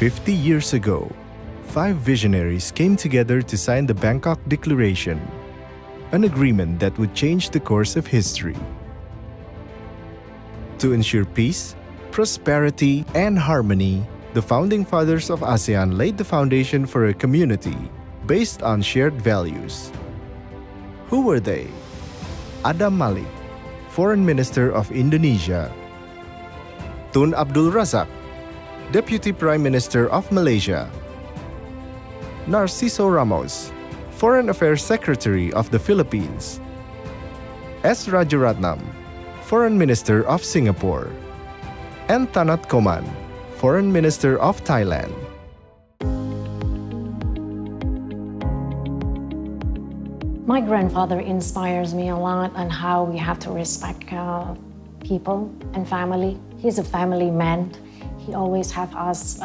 50 years ago, 5 visionaries came together to sign the Bangkok Declaration, an agreement that would change the course of history. To ensure peace, prosperity, and harmony, the founding fathers of ASEAN laid the foundation for a community based on shared values. Who were they? Malik, Foreign Minister of Indonesia. Tun Abdul Razak, Deputy Prime Minister of Malaysia. Narciso Ramos, Foreign Affairs Secretary of the Philippines. Rajaratnam, Foreign Minister of Singapore. And Tanat Koman, Foreign Minister of Thailand. My grandfather inspires me a lot on how we have to respect people and family. He's a family man. He always have us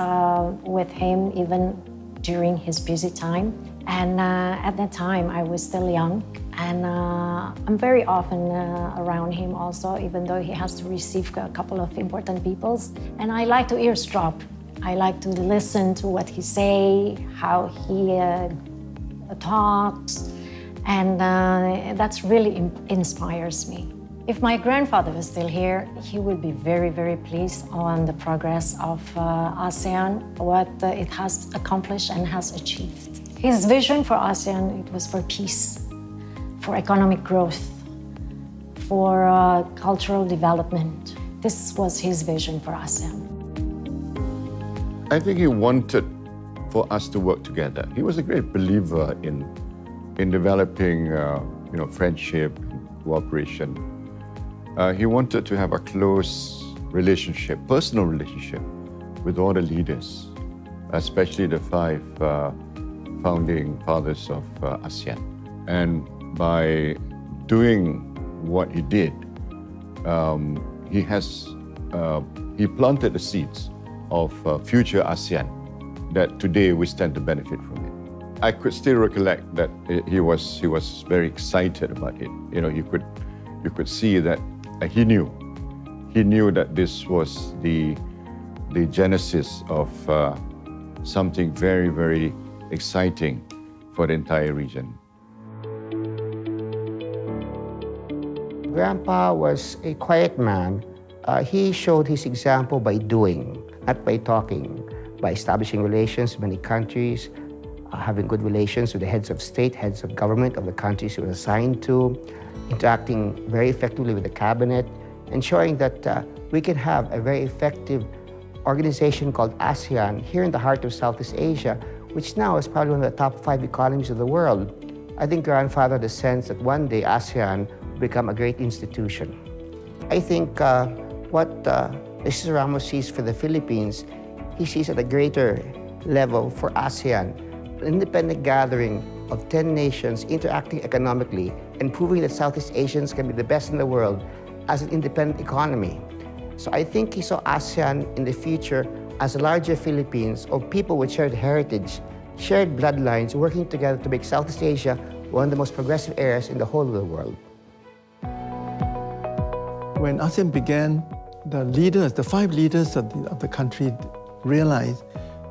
with him even during his busy time. And at that time, I was still young. And I'm very often around him also, even though he has to receive a couple of important peoples. And I like to eavesdrop. I like to listen to what he say, how he talks. And that's really inspires me. If my grandfather was still here, he would be very, very pleased on the progress of ASEAN, what it has accomplished and has achieved. His vision for ASEAN, it was for peace, for economic growth, for cultural development. This was his vision for ASEAN. I think he wanted for us to work together. He was a great believer in developing friendship, cooperation. He wanted to have a close relationship, personal relationship with all the leaders, especially the 5 founding fathers of ASEAN. And by doing what he did, he planted the seeds of future ASEAN that today we stand to benefit from it. I could still recollect that he was very excited about it. You could see that he knew that this was the genesis of something very, very exciting for the entire region. Grandpa was a quiet man. He showed his example by doing, not by talking, by establishing relations with many countries, having good relations with the heads of state, heads of government of the countries he was assigned to, interacting very effectively with the cabinet, ensuring that we can have a very effective organization called ASEAN here in the heart of Southeast Asia, which now is probably one of the top 5 economies of the world. I think grandfather had the sense that one day ASEAN will become a great institution. I think what Mr. Ramos sees for the Philippines, he sees at a greater level for ASEAN, an independent gathering of 10 nations interacting economically and proving that Southeast Asians can be the best in the world as an independent economy. So I think he saw ASEAN in the future as a larger Philippines of people with shared heritage, shared bloodlines, working together to make Southeast Asia one of the most progressive areas in the whole of the world. When ASEAN began, the 5 leaders of the country realized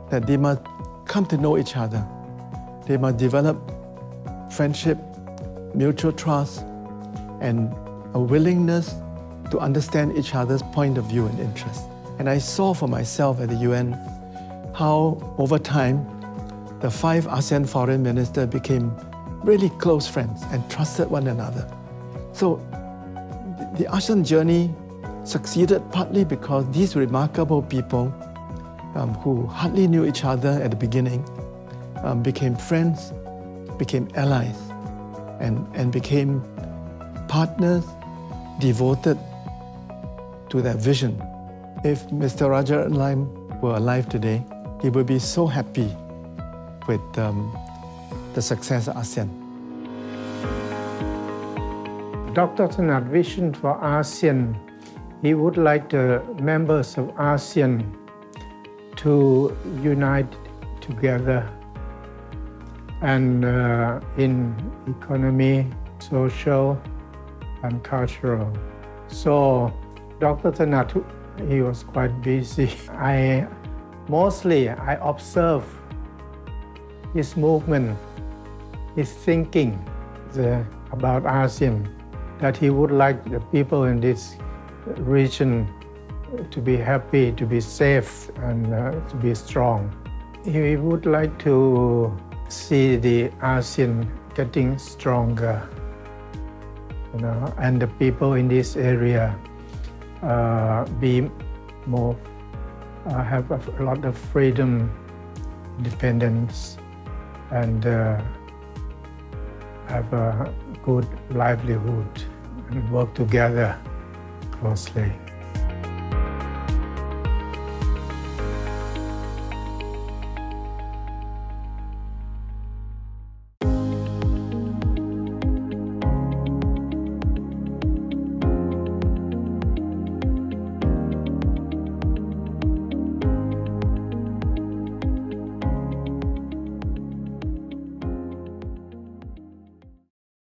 that they must come to know each other. They must develop friendship, mutual trust, and a willingness to understand each other's point of view and interest. And I saw for myself at the UN how, over time, the 5 ASEAN foreign ministers became really close friends and trusted one another. So the ASEAN journey succeeded partly because these remarkable people who hardly knew each other at the beginning became friends, became allies, and became partners devoted to that vision. If Mr. Rajaratnam were alive today, he would be so happy with the success of ASEAN. Dr. Tanat's vision for ASEAN, he would like the members of ASEAN to unite together and in economy, social, and cultural. So Dr. Tanat, he was quite busy. I Mostly, I observe his movement, his thinking about ASEAN, that he would like the people in this region to be happy, to be safe, and to be strong. He would like to see the ASEAN getting stronger, and the people in this area be more, have a lot of freedom, independence, and have a good livelihood and work together closely.